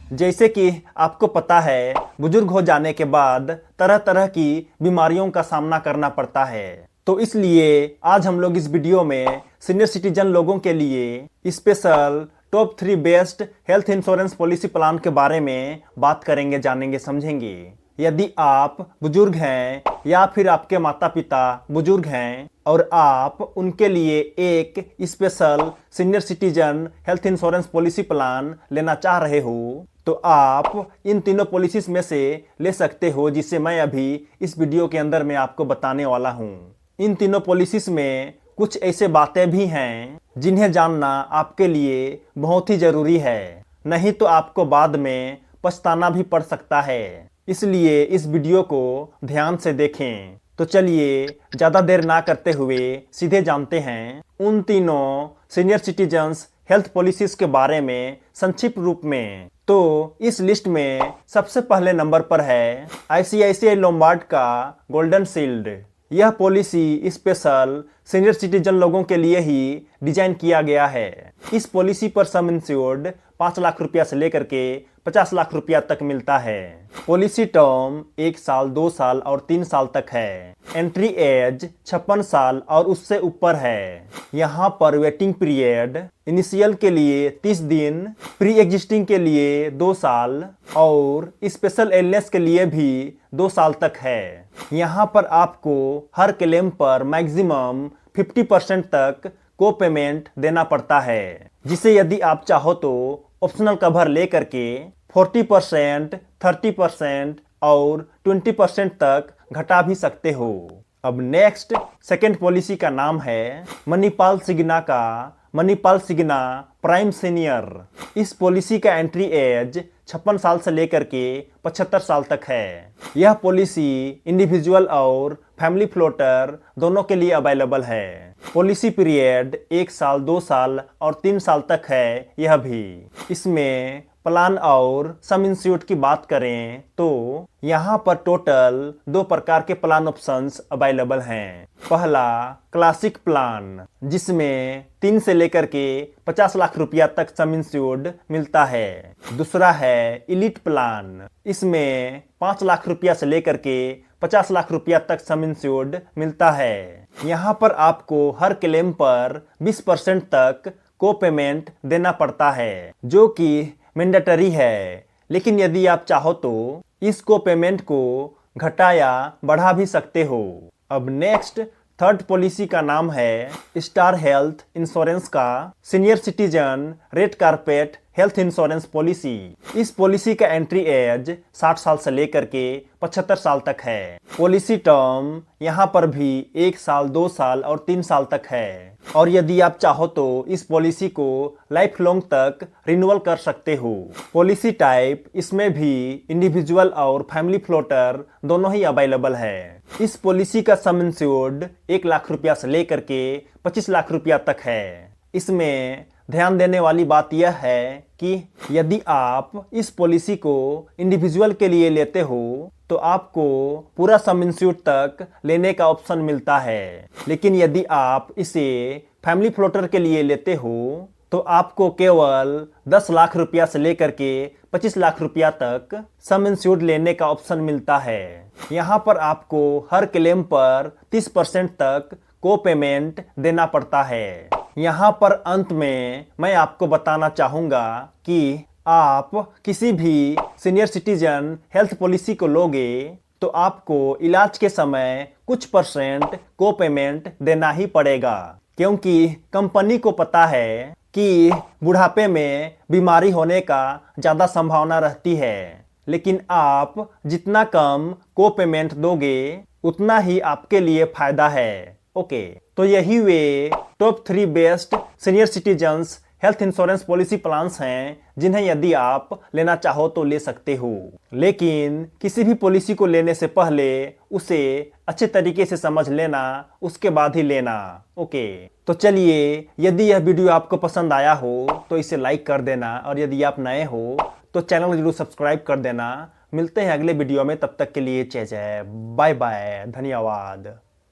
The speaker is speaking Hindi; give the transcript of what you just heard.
जैसे कि आपको पता है, बुजुर्ग हो जाने के बाद तरह तरह की बीमारियों का सामना करना पड़ता है। तो इसलिए आज हम लोग इस वीडियो में सीनियर सिटीजन लोगों के लिए special top 3 best health insurance policy plan के बारे में बात करेंगे, जानेंगे, समझेंगे। यदि आप बुजुर्ग हैं या फिर आपके माता पिता बुजुर्ग हैं और आप उनके लिए एक special senior citizen health insurance policy plan लेना चाह रहे हो, तो आप इन तीनों पॉलिसीज में से ले सकते हो, जिसे मैं अभी इस वीडियो के अंदर में आपको बताने वाला हूँ। इन तीनों पॉलिसीज में कुछ ऐसे बातें भी हैं जिन्हें जानना आपके लिए बहुत ही जरूरी है, नहीं तो आपको बाद में पछताना भी पड़ सकता है। इसलिए इस वीडियो को ध्यान से देखें। तो चलिए ज़्यादा देर ना करते हुए सीधे जानते हैं उन तीनों सीनियर सिटीजन्स हेल्थ पॉलिसीज के बारे में संक्षिप्त रूप में। तो इस लिस्ट में सबसे पहले नंबर पर है आईसीआईसीआई लोम्बार्ड का गोल्डन शील्ड। यह पॉलिसी स्पेशल सीनियर सिटीजन लोगों के लिए ही डिजाइन किया गया है। इस पॉलिसी पर सम इंश्योर्ड 5 लाख रुपया से लेकर के 50 लाख रुपया तक मिलता है। पॉलिसी टर्म 1 साल, 2 साल और 3 साल तक है। एंट्री एज 56 साल और उससे ऊपर है। यहाँ पर वेटिंग पीरियड इनिशियल के लिए 30 दिन, प्री एग्जिस्टिंग के लिए 2 साल और स्पेशल इलनेस के लिए भी 2 साल तक है। यहाँ पर आपको हर क्लेम पर मैक्सिमम 50% तक को पेमेंट देना पड़ता है, जिसे यदि आप चाहो तो ऑप्शनल कवर लेकर के 40%, 30% और 20% तक घटा भी सकते हो। अब नेक्स्ट सेकेंड पॉलिसी का नाम है मणिपाल सिग्ना का मणिपाल सिग्ना प्राइम सीनियर। इस पॉलिसी का एंट्री एज 56 साल से लेकर के 75 साल तक है। यह पॉलिसी इंडिविजुअल और फैमिली फ्लोटर दोनों के लिए अवेलेबल है। पॉलिसी पीरियड 1 साल, 2 साल और 3 साल तक है। यह भी इसमें प्लान और सम इंश्योर्ड की बात करें तो यहाँ पर टोटल 2 प्रकार के प्लान ऑप्शंस अवेलेबल हैं। पहला क्लासिक प्लान, जिसमें 3 से लेकर के 50 लाख रुपया तक सम इंश्योर्ड मिलता है। दूसरा है इलीट प्लान, इसमें 5 लाख रुपया से लेकर के 50 लाख रुपया तक सम इंश्योर्ड मिलता है। यहाँ पर आपको हर क्लेम पर 20% तक को पेमेंट देना पड़ता है, जो कि मैंडेटरी है। लेकिन यदि आप चाहो तो इस को पेमेंट को घटा या बढ़ा भी सकते हो। अब नेक्स्ट थर्ड पॉलिसी का नाम है स्टार हेल्थ इंश्योरेंस का senior citizen red carpet health insurance policy. इस पॉलिसी का एंट्री एज 60 साल से लेकर के 75 साल तक है। पॉलिसी टर्म यहाँ पर भी 1 साल, 2 साल और 3 साल तक है। और यदि आप चाहो तो इस पॉलिसी को लाइफ लॉन्ग तक रिन्यूअल कर सकते हो। पॉलिसी टाइप इसमें भी इंडिविजुअल और फैमिली फ्लोटर दोनों ही अवेलेबल है। इस पॉलिसी का सम इंश्योर्ड 1 लाख रुपया से लेकर के 25 लाख रुपया तक है। इसमें ध्यान देने वाली बात यह है कि यदि आप इस पॉलिसी को इंडिविजुअल के लिए लेते हो तो आपको पूरा सम इंश्योर्ड तक लेने का ऑप्शन मिलता है। लेकिन यदि आप इसे फैमिली फ्लोटर के लिए लेते हो तो आपको केवल 10 लाख रुपया से लेकर के 25 लाख रुपया तक सम इंश्योर्ड लेने का ऑप्शन मिलता है। यहाँ पर आपको हर क्लेम पर 30% तक को पेमेंट देना पड़ता है। यहाँ पर अंत में मैं आपको बताना चाहूँगा कि आप किसी भी सीनियर सिटीजन हेल्थ पॉलिसी को लोगे तो आपको इलाज के समय कुछ % को पेमेंट देना ही पड़ेगा, क्योंकि कंपनी को पता है कि बुढ़ापे में बीमारी होने का ज़्यादा संभावना रहती है। लेकिन आप जितना कम को पेमेंट दोगे उतना ही आपके लिए फायदा है। ओके, तो यही वे top 3 best senior citizens health insurance policy plans हैं जिन्हें यदि आप लेना चाहो तो ले सकते हो। लेकिन किसी भी पॉलिसी को लेने से पहले उसे अच्छे तरीके से समझ लेना, उसके बाद ही लेना। ओके, तो चलिए, यदि यह वीडियो आपको पसंद आया हो तो इसे लाइक कर देना, और यदि आप नए हो तो चैनल को जरूर सब्सक्राइब कर देना। मिलते हैं अगले वीडियो में, तब तक के लिए जय जय, बाय बाय, धन्यवाद।